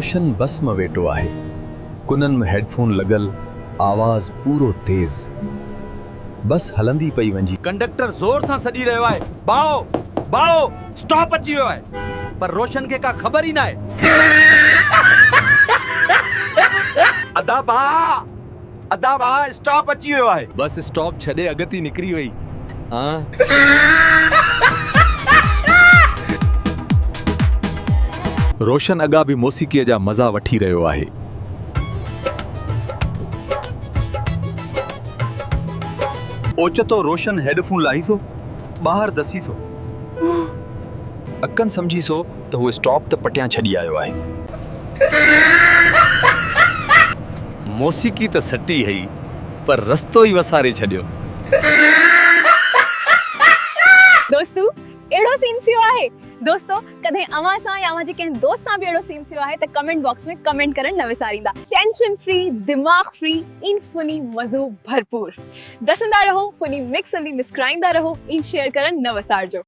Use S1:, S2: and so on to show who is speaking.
S1: रोशन बस में वेठो आहे, कुनन में हेडफोन लगल, आवाज पूरो तेज। बस हलंदी पई वंजी।
S2: कंडक्टर जोर सां सॾी रहियो आहे, बाओ बाओ स्टॉप अची वियो आहे, पर रोशन खे का ख़बर ई न आहे। अदा भा स्टॉप अची वियो आहे।
S1: बस स्टॉप छॾे अगती निकरी वई। हाँ रोशन अगा भी मौसीक़ीअ जा मज़ा वठी रहियो आहे। ओचतो रोशन हेडफोन लाई थो, ॿाहिरि दसी थो। अकन समझी सो त उहो स्टॉप त पटियां छॾी आयो आहे। मौसीक़ी त सटी हई, पर रस्तो ई वसारे छॾियो।
S3: दोस्तों एड़ो सीन थियो आहे। दोस्तों कदे अवां सां या अवां जे कंहिं दोस्त सां भी एड़ो सीन थियो आहे त कमेंट बॉक्स में कमेंट करण न विसारींदा। टेंशन फ्री, दिमाग फ्री, इन फुनी मज़ो भरपूर। दसंदा रहो, फुनी मिक्स हली मुस्कुराईंदा रहो, इन शेयर करण न विसारजो।